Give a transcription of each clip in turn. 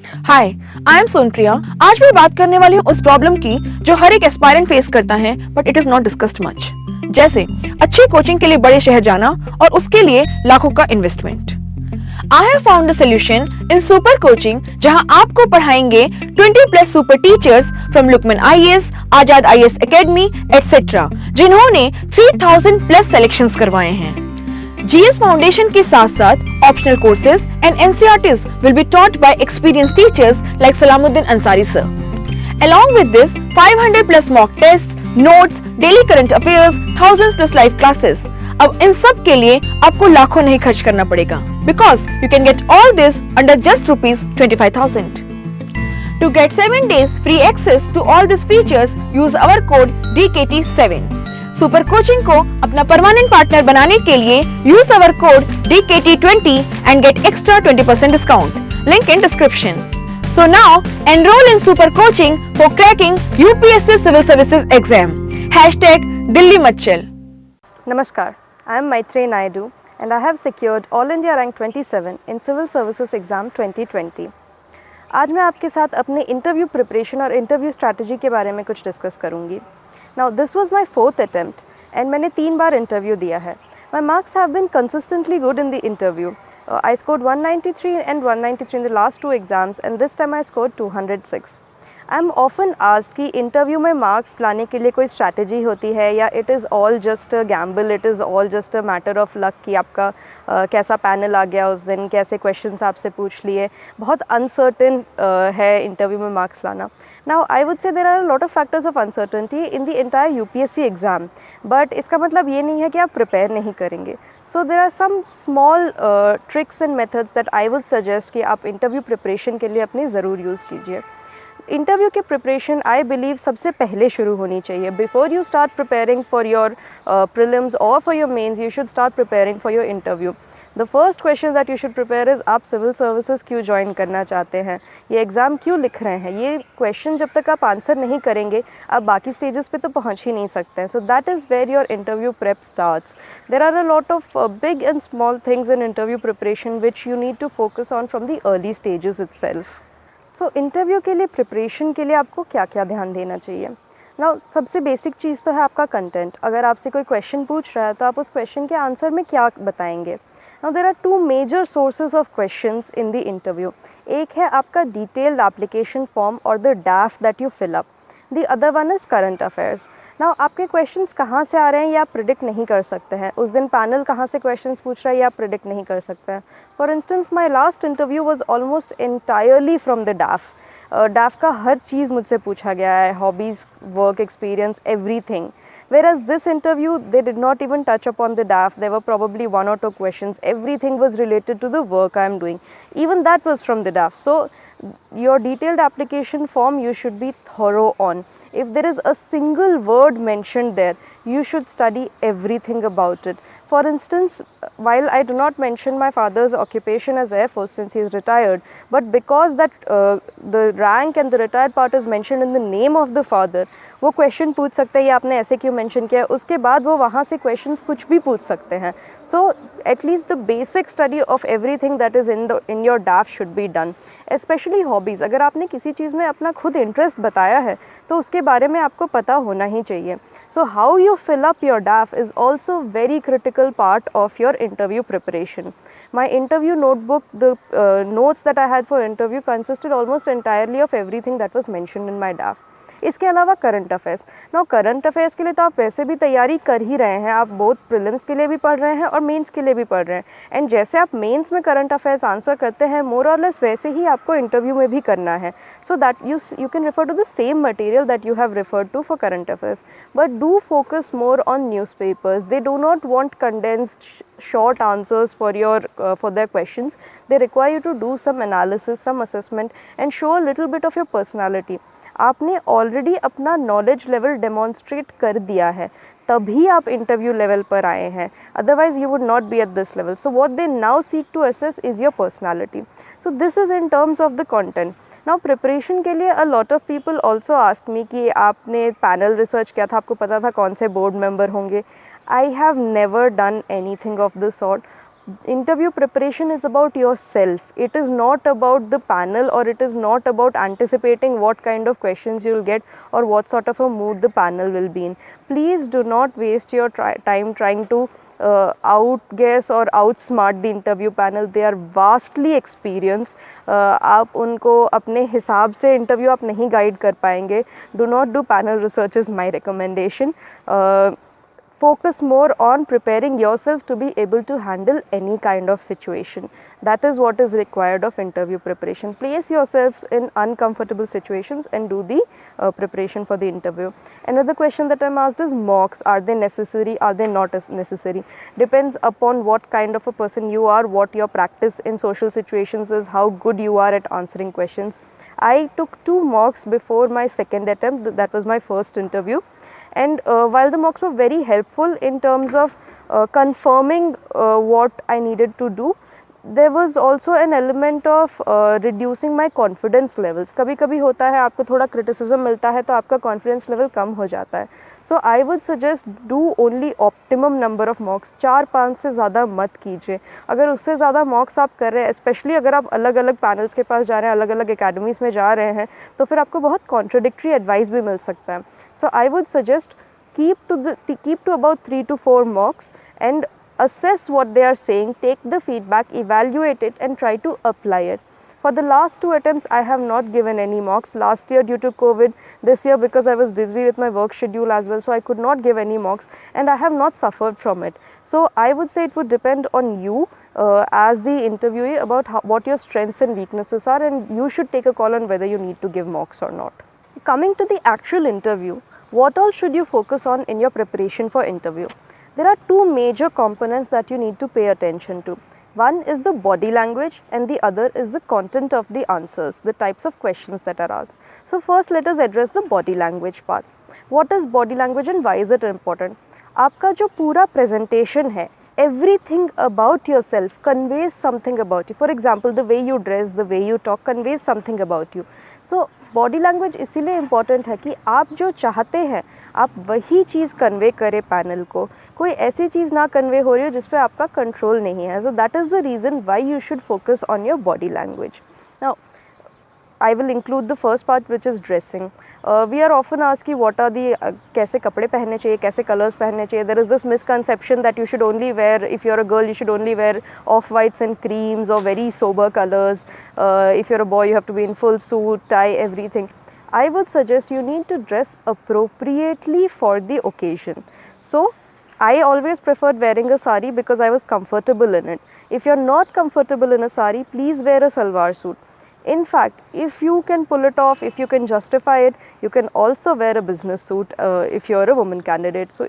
Hi, I am Sonpriya. आज मैं बात करने वाली हूँ उस प्रॉब्लम की जो हर एक एस्पायरेंट फेस करता है but it is not discussed much. जैसे अच्छी कोचिंग के लिए बड़े शहर जाना और उसके लिए लाखों का investment. I have found a solution in super coaching जहां आपको पढ़ाएंगे 20 plus super teachers from Lukmaan IAS, Azad IAS academy etcetera, जिन्होंने 3000 प्लस सिलेक्शंस करवाए हैं। GS Foundation के साथ साथ optional courses and NCERTs will be taught by experienced teachers like Salamuddin Ansari sir. Along with this, 500 plus mock tests, notes, daily current affairs, thousands plus live classes. अब इन सब के लिए आपको लाखों नहीं खर्च करना पड़ेगा because you can get all this under just ₹25,000. To get 7 days free access to all these features, use our code DKT7. Super coaching को अपना परमानेंट पार्टनर बनाने के लिए use our code DKT20 and get extra 20% discount. Link in description. So now enroll in super coaching for cracking UPSC Civil Services exam. #Delhi Machal. Namaskar, I am Maithreyi Naidu and I have secured All India Rank 27 in Civil Services Exam 2020. आज मैं आपके साथ अपने interview preparation और interview strategy के बारे में कुछ डिस्कस करूंगी. Now this was my 4th attempt and मैंने 3 बार इंटरव्यू दिया है. My marks have been consistently good in the interview. I scored 193 and 193 in the last 2 exams and this time I scored 206. I am often asked कि interview में marks लाने के लिए कोई strategy होती है या it is all just a gamble, it is all just a matter of luck कि आपका कैसा पैनल आ गया उस दिन, कैसे क्वेश्चंस आपसे पूछ लिए. बहुत अनसर्टेन है इंटरव्यू में मार्क्स लाना. Now I would say there are a lot of factors of uncertainty in the entire UPSC exam, but इसका मतलब ये नहीं है कि आप प्रिपेयर नहीं करेंगे. So there are some small tricks and methods that I would suggest कि आप इंटरव्यू प्रिपरेशन के लिए अपनी ज़रूर यूज़ कीजिए. इंटरव्यू की प्रिपरेशन आई बिलीव सबसे पहले शुरू होनी चाहिए. Before you start preparing for your prelims और for your mains, you should start preparing for your interview. The first question that you should prepare is आप सिविल सर्विसेज क्यों join करना चाहते हैं, ये एग्ज़ाम क्यों लिख रहे हैं. ये क्वेश्चन जब तक आप आंसर नहीं करेंगे आप बाकी स्टेजेस पे तो पहुंच ही नहीं सकते हैं. So that is where your interview prep starts. There are a lot of big and small things in interview preparation which you need to focus on from the early stages itself. So interview के लिए preparation के लिए आपको क्या क्या ध्यान देना चाहिए. नाउ सबसे बेसिक चीज़ तो है आपका कंटेंट. अगर आपसे कोई क्वेश्चन पूछ रहा है तो आप उस क्वेश्चन के आंसर में क्या बताएंगे. Now there are 2 major sources of questions in the interview. एक है आपका डिटेल्ड एप्लीकेशन फॉर्म और the draft that you fill up. The other one is current affairs. Now आपके क्वेश्चंस कहाँ से आ रहे हैं ये आप प्रिडिक्ट नहीं कर सकते हैं. उस दिन पैनल कहाँ से क्वेश्चंस पूछ रहा है ये आप प्रिडिक्ट नहीं कर सकते हैं. For instance my last interview was almost entirely from the DAF. DAF का हर चीज़ मुझसे पूछा गया है, hobbies, work experience, everything. Whereas this interview, they did not even touch upon the DAF. There were probably 1 or 2 questions. Everything was related to the work I am doing. Even that was from the DAF. So, your detailed application form you should be thorough on. If there is a single word mentioned there, you should study everything about it. For instance, while I do not mention my father's occupation as Air Force since he is retired, but because that the rank and the retired part is mentioned in the name of the father, वो question पूछ सकते हैं ये आपने ऐसे क्यों mention किया है. उसके बाद वो वहाँ से क्वेश्चंस कुछ भी पूछ सकते हैं. So at least the basic study of everything that is in your DAF should be done. Especially hobbies. अगर आपने किसी चीज़ में अपना खुद इंटरेस्ट बताया है तो उसके बारे में आपको पता होना ही चाहिए. So how you fill up your DAF is also very critical part of your interview preparation. My interview notebook, the notes that I had for interview consisted almost entirely of everything that was mentioned in my DAF. इसके अलावा current affairs. Now current affairs के लिए तो आप वैसे भी तैयारी कर ही रहे हैं. आप बोथ प्रीलिम्स के लिए भी पढ़ रहे हैं और मेंस के लिए भी पढ़ रहे हैं. एंड जैसे आप मेंस में करंट अफेयर्स आंसर करते हैं मोर और लेस वैसे ही आपको इंटरव्यू में भी करना है. So that you can refer to the same material that you have referred to for current affairs. But do focus more on newspapers. They do not want condensed short answers for their questions. They require you to do some analysis, some assessment and show a little bit of your personality. आपने already अपना knowledge level demonstrate कर दिया है तभी आप interview level पर आए हैं. Otherwise you would not be at this level. So what they now seek to assess is your personality. So this is in terms of the content. Now preparation के लिए a lot of people also ask me कि आपने panel research किया था, आपको पता था कौन से बोर्ड मेंबर होंगे. I have never done anything of the sort. Interview preparation is about yourself. It is not about the panel, or it is not about anticipating what kind of questions you'll get or what sort of a mood the panel will be in. Please do not waste your time trying to outguess or outsmart the interview panel. They are vastly experienced. आप उनको अपने हिसाब से interview आप नहीं guide कर पाएंगे. Do not do panel research is my recommendation. Focus more on preparing yourself to be able to handle any kind of situation. That is what is required of interview preparation. Place yourself in uncomfortable situations and do the preparation for the interview. Another question that I'm asked is mocks. Are they necessary? Are they not necessary? Depends upon what kind of a person you are, what your practice in social situations is, how good you are at answering questions. I took 2 mocks before my second attempt. That was my first interview. And while the mocks were very helpful in terms of confirming what I needed to do, there was also an element of reducing my confidence levels. कभी कभी होता है आपको थोड़ा criticism मिलता है तो आपका confidence level कम हो जाता है. So I would suggest do only optimum number of mocks. 4-5 से ज़्यादा मत कीजिए. अगर उससे ज़्यादा mocks आप कर रहे हैं, especially अगर आप अलग अलग panels के पास जा रहे हैं, अलग अलग academies में जा रहे हैं, तो फिर आपको बहुत contradictory advice भी मिल सकता है. So I would suggest keep to about 3 to 4 mocks and assess what they are saying, take the feedback, evaluate it and try to apply it. For the last 2 attempts I have not given any mocks. Last year due to COVID, this year because I was busy with my work schedule as well, so I could not give any mocks and I have not suffered from it. So I would say it would depend on you as the interviewee about what your strengths and weaknesses are, and you should take a call on whether you need to give mocks or not. Coming to the actual interview, what all should you focus on in your preparation for interview? There are 2 major components that you need to pay attention to. One is the body language and the other is the content of the answers, the types of questions that are asked. So first let us address the body language part. What is body language and why is it important? आपका जो पूरा presentation है, everything about yourself conveys something about you. For example, the way you dress, the way you talk conveys something about you. So body language इसीलिए important है कि आप जो चाहते हैं आप वही चीज़ कन्वे करें पैनल को. कोई ऐसी चीज़ ना कन्वे हो रही हो जिस पे आपका कंट्रोल नहीं है. So that is the reason why you should focus on your body language. Now I will include the first part, which is dressing. We are often asked what are the कैसे कपड़े पहनने चाहिए, कैसे colors पहनने चाहिए. There is this misconception that you should only wear, if you're a girl, you should only wear off-whites and creams or very sober colors. If you're a boy, you have to be in full suit, tie, everything. I would suggest you need to dress appropriately for the occasion. So, I always preferred wearing a sari because I was comfortable in it. If you're not comfortable in a sari, please wear a salwar suit. In fact, if you can pull it off, if you can justify it, you can also wear a business suit if you're a woman candidate. So,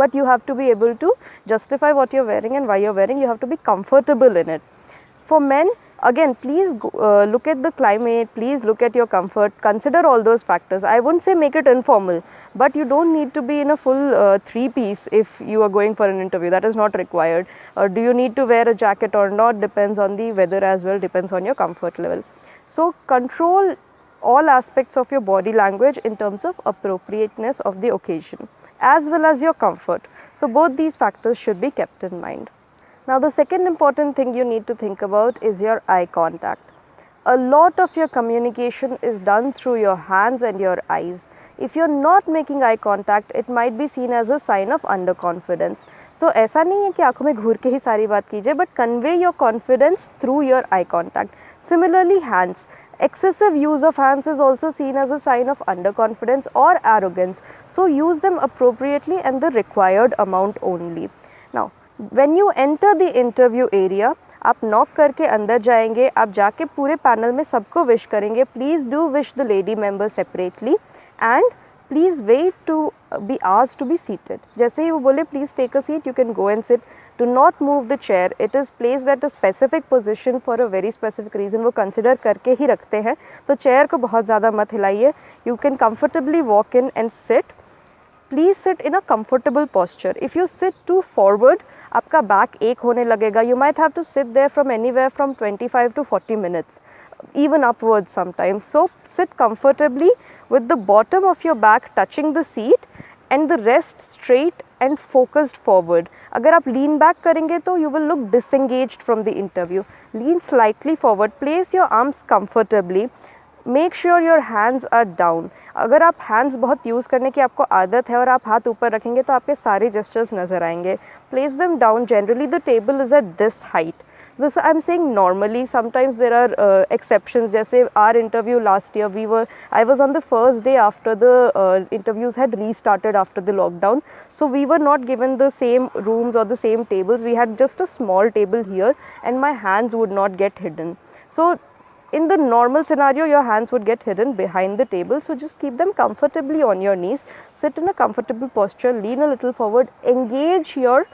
but you have to be able to justify what you're wearing and why you're wearing. You have to be comfortable in it. For men, again, please look at the climate, please look at your comfort, consider all those factors. I wouldn't say make it informal, but you don't need to be in a full 3-piece if you are going for an interview. That is not required. Do you need to wear a jacket or not? Depends on the weather as well, depends on your comfort level. So, control all aspects of your body language in terms of appropriateness of the occasion as well as your comfort. So, both these factors should be kept in mind. Now, the second important thing you need to think about is your eye contact. A lot of your communication is done through your hands and your eyes. If you're not making eye contact, it might be seen as a sign of underconfidence. So, ऐसा नहीं है कि आँखों में घूर के ही सारी बात कीजिए, but convey your confidence through your eye contact. Similarly, hands. Excessive use of hands is also seen as a sign of underconfidence or arrogance. So, use them appropriately and the required amount only. Now, when you enter the interview area, आप knock करके अंदर जाएंगे, आप जाके पूरे panel में सबको wish करेंगे. Please do wish the lady member separately and please wait to be asked to be seated. जैसे ही वो बोले please take a seat, you can go and sit. Do not move the chair. It is placed at a specific position for a very specific reason. वो consider करके ही रखते हैं, तो chair को बहुत ज़्यादा मत हिलाइए. You can comfortably walk in and sit. Please sit in a comfortable posture. If you sit too forward, आपका back ache होने लगेगा. You might have to sit there from anywhere from 25 to 40 minutes, even upwards sometimes. So sit comfortably with the bottom of your back touching the seat and the rest straight and focused forward. अगर आप लीन back करेंगे तो you will look disengaged from the interview. Lean slightly forward, place your arms comfortably, make sure your hands are down. अगर आप hands बहुत use करने की आपको आदत है और आप हाथ ऊपर रखेंगे तो आपके सारे जेस्चर्स नज़र आएंगे. Place them down. Generally the table is at this height. This I'm saying normally. Sometimes there are exceptions. जैसे our interview last year, I was on the first day after the interviews had restarted after the lockdown. So we were not given the same rooms or the same tables. We had just a small table here, and my hands would not get hidden. So in the normal scenario, your hands would get hidden behind the table. So just keep them comfortably on your knees. Sit in a comfortable posture. Lean a little forward. Engage your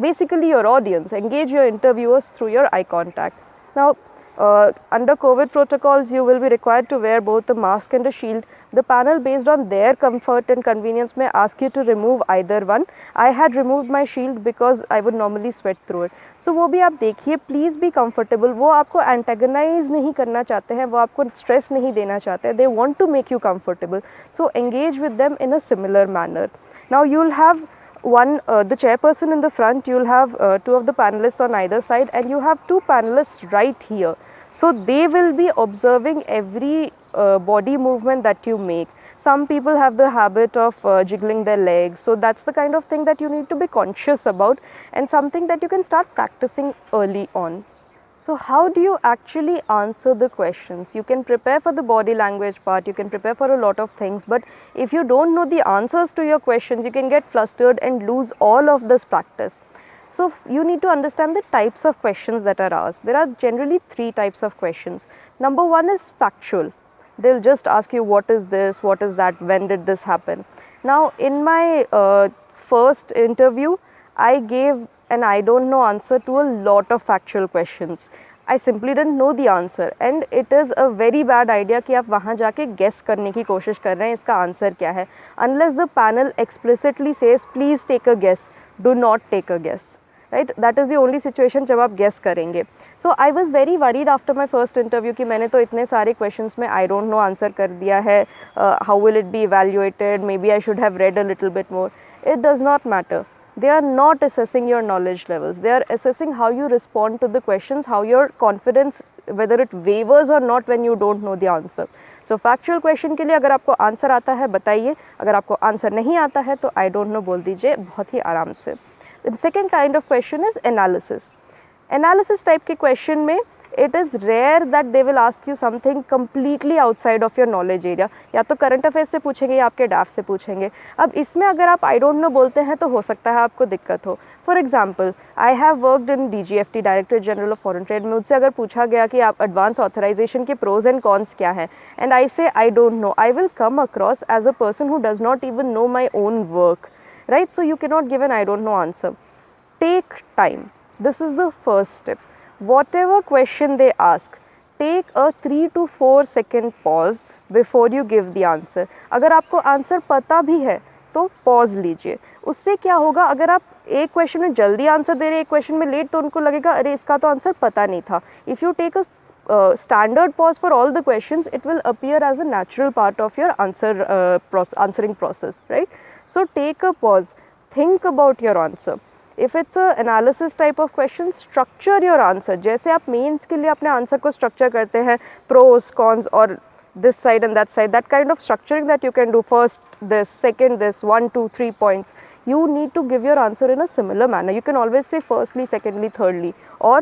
basically your audience, engage your interviewers through your eye contact. Now under COVID protocols, you will be required to wear both a mask and a shield. The panel, based on their comfort and convenience, may ask you to remove either one. I had removed my shield because I would normally sweat through it. So वो भी आप देखिए, please be comfortable. वो आपको antagonise नहीं करना चाहते हैं, वो आपको स्ट्रेस नहीं देना चाहते हैं. They want to make you comfortable. So engage with them in a similar manner. Now you will have the chairperson in the front, you'll have two of the panelists on either side, and you have two panelists right here. So they will be observing every body movement that you make. Some people have the habit of jiggling their legs, so that's the kind of thing that you need to be conscious about, and something that you can start practicing early on. So how do you actually answer the questions? You can prepare for the body language part, you can prepare for a lot of things, but if you don't know the answers to your questions, you can get flustered and lose all of this practice. So you need to understand the types of questions that are asked. There are generally three types of questions. Number one is factual. They'll just ask you, what is this, what is that, when did this happen? Now in my first interview, I gave an I don't know answer to a lot of factual questions. I simply didn't know the answer, and it is a very bad idea कि आप वहाँ जाके guess करने की कोशिश कर रहे हैं इसका आंसर क्या है. Unless the panel explicitly says please take a guess, do not take a guess. Right? That is the only situation जब आप guess करेंगे. So I was very worried after my first interview कि मैंने तो इतने सारे questions में I don't know answer कर दिया है. How will it be evaluated? Maybe I should have read a little bit more. It does not matter. They are not assessing your knowledge levels. They are assessing how you respond to the questions, how your confidence, whether it wavers or not when you don't know the answer. So factual question के लिए अगर आपको answer आता है बताइए, अगर आपको answer नहीं आता है तो I don't know बोल दीजिए बहुत ही आराम से. The second kind of question is analysis. Analysis type के question में it is rare that they will ask you something completely outside of your knowledge area. या तो current affairs से पूछेंगे या आपके DAF से पूछेंगे. अब इसमें अगर आप I don't know बोलते हैं तो हो सकता है आपको दिक्कत हो. For example, I have worked in DGFT, Directorate General of Foreign Trade. मुझसे अगर पूछा गया कि आप advance authorization के pros and cons क्या हैं, and I say I don't know, I will come across as a person who does not even know my own work, right? So you cannot give an I don't know answer. Take time. This is the first step. Whatever question they ask, take a 3 to 4 second pause before you give the answer. अगर आपको answer पता भी है तो pause लीजिए. उससे क्या होगा, अगर आप एक क्वेश्चन में जल्दी आंसर दे रहे हैं, एक क्वेश्चन में लेट, तो उनको लगेगा अरे इसका तो आंसर पता नहीं था. If you take a standard pause for all the questions, it will appear as a natural part of your answering process, right? So take a pause, think about your answer. If it's a analysis type of question, structure your answer. जैसे आप mains के लिए अपने answer को structure करते हैं, pros, cons और this side and that side, that kind of structuring that you can do, first this, second this, 1, 2, 3 points. You need to give your answer in a similar manner. You can always say firstly, secondly, thirdly, or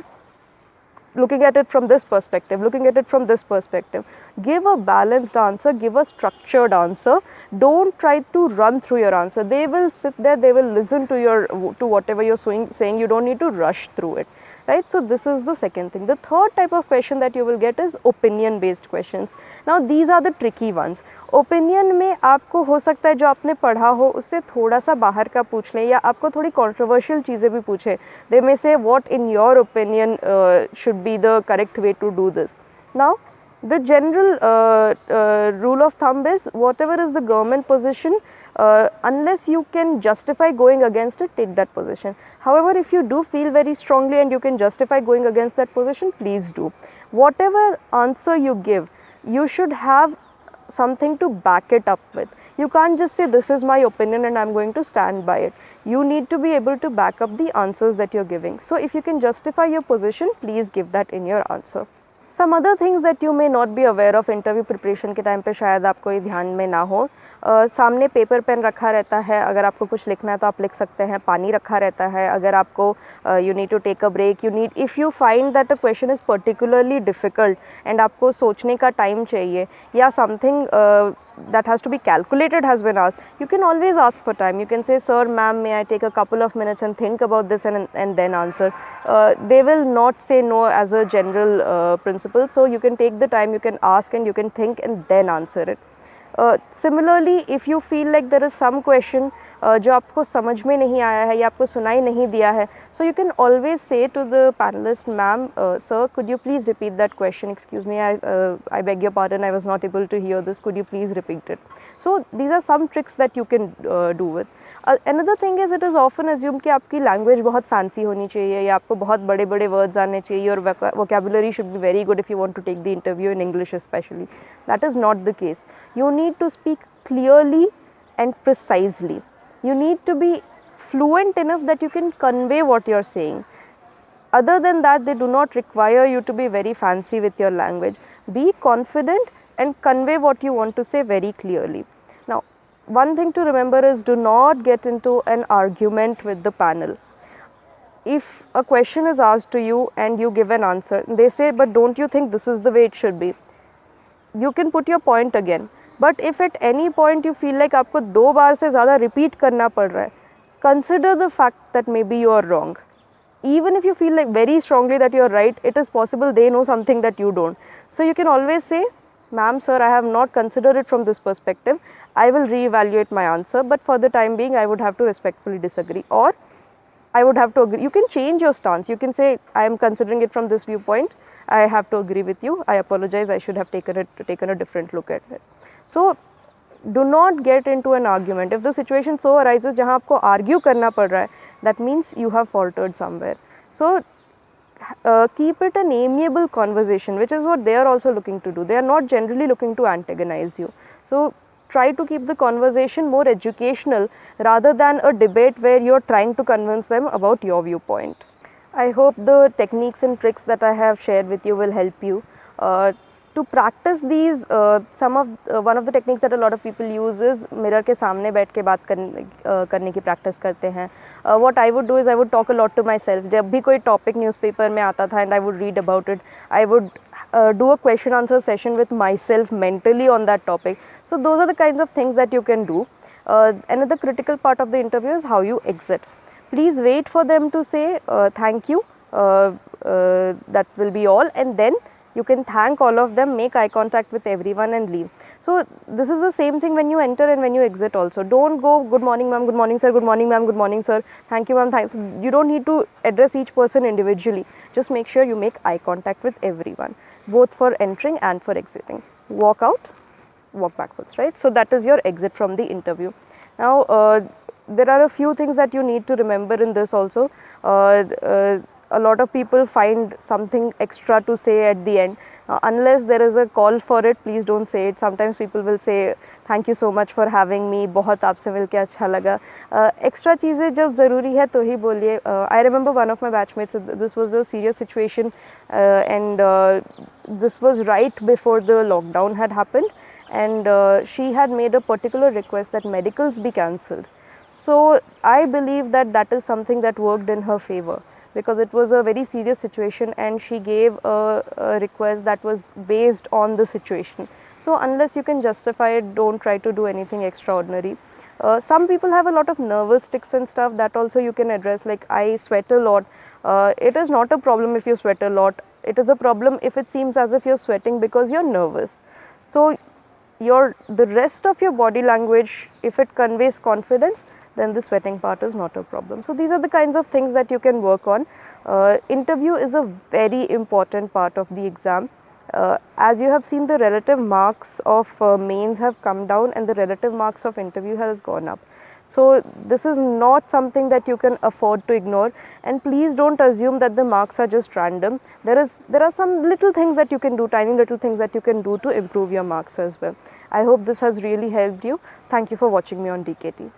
looking at it from this perspective, looking at it from this perspective. Give a balanced answer, give a structured answer. Don't try to run through your answer. They will sit there, they will listen to whatever you're saying. You don't need to rush through it, right? So this is the second thing. The third type of question that you will get is opinion based questions. Now these are the tricky ones. Opinion में आपको हो सकता है जो आपने पढ़ा हो उससे थोड़ा सा बाहर का पूछ लें, या आपको थोड़ी कंट्रोवर्शियल चीज़ें भी पूछे. They may say what in your opinion should be the correct way to do this. Now the general rule of thumb is whatever is the government position, unless you can justify going against it, take that position. However, if you do feel very strongly and you can justify going against that position, please do. Whatever answer you give, you should have something to back it up with. You can't just say this is my opinion and I'm going to stand by it. You need to be able to back up the answers that you're giving. So if you can justify your position, please give that in your answer. Some other things that you may not be aware of interview preparation के time पे शायद आपको ये ध्यान में ना हो. सामने पेपर पेन रखा रहता है, अगर आपको कुछ लिखना है तो आप लिख सकते हैं. पानी रखा रहता है, अगर आपको you need to take a break, if you find that a question is particularly difficult and आपको सोचने का time चाहिए या something that has to be calculated has been asked, you can always ask for time. You can say, sir, ma'am, may I take a couple of minutes and think about this and then answer. They will not say no as a general principle, so you can take the time, you can ask and you can think and then answer it. Similarly, if you feel like there is some question जो आपको समझ में नहीं आया है या आपको सुनाई नहीं दिया है, so you can always say to the panelist, ma'am, sir, could you please repeat that question? Excuse me, I beg your pardon, I was not able to hear this, could you please repeat it? So these are some tricks that you can do with. Another thing is, it is often assumed कि आपकी language बहुत fancy होनी चाहिए या आपको बहुत बड़े बड़े words आने चाहिए, your vocabulary should be very good if you want to take the interview in English especially. That is not the case. You need to speak clearly and precisely. You need to be fluent enough that you can convey what you are saying. Other than that, they do not require you to be very fancy with your language. Be confident and convey what you want to say very clearly. Now, one thing to remember is, do not get into an argument with the panel. If a question is asked to you and you give an answer, they say, but don't you think this is the way it should be? You can put your point again. But if at any point you feel like आपको 2 बार से ज़्यादा repeat करना पड़ रहा है, consider the fact that maybe you are wrong. Even if you feel like very strongly that you are right, it is possible they know something that you don't. So you can always say, ma'am, sir, I have not considered it from this perspective. I will reevaluate my answer, but for the time being, I would have to respectfully disagree, or I would have to agree. You can change your stance. You can say, I am considering it from this viewpoint. I have to agree with you. I apologize. I should have taken a different look at it. So do not get into an argument. If the situation so arises जहाँ आपको argue करना पड़ रहा है, that means you have faltered somewhere. So keep it an amiable conversation, which is what they are also looking to do. They are not generally looking to antagonize you. So try to keep the conversation more educational rather than a debate where you are trying to convince them about your viewpoint. I hope the techniques and tricks that I have shared with you will help you. To practice these, one of the techniques that a lot of people use is mirror के सामने बैठ के बात करने की practice करते हैं. What I would do is I would talk a lot to myself. जब भी कोई topic newspaper में आता था and I would read about it, I would do a question answer session with myself mentally on that topic. So those are the kinds of things that you can do. Another critical part of the interview is how you exit. Please wait for them to say thank you, that will be all, and then you can thank all of them, make eye contact with everyone and leave. So this is the same thing when you enter and when you exit also. Don't go, good morning ma'am, good morning sir, good morning ma'am, good morning sir, thank you ma'am, thanks. You don't need to address each person individually. Just make sure you make eye contact with everyone, both for entering and for exiting. Walk out, walk backwards, right? So that is your exit from the interview. Now there are a few things that you need to remember in this also. A lot of people find something extra to say at the end. Unless there is a call for it, please don't say it. Sometimes people will say, thank you so much for having me, बहुत आपसे मिलके अच्छा लगा. Extra चीज़ें जब ज़रूरी है तो ही बोलिए. I remember one of my batchmates, this was a serious situation and this was right before the lockdown had happened, and she had made a particular request that medicals be cancelled. So I believe that that is something that worked in her favor, because it was a very serious situation and she gave a request that was based on the situation. So unless you can justify it, don't try to do anything extraordinary. Some people have a lot of nervous tics and stuff, that also you can address, like I sweat a lot. It is not a problem if you sweat a lot. It is a problem if it seems as if you're sweating because you're nervous. So the rest of your body language, if it conveys confidence, then the sweating part is not a problem. So these are the kinds of things that you can work on. Interview is a very important part of the exam. As you have seen, the relative marks of mains have come down and the relative marks of interview has gone up. So this is not something that you can afford to ignore, and please don't assume that the marks are just random. There are some little things that you can do, tiny little things that you can do to improve your marks as well. I hope this has really helped you. Thank you for watching me on DKT.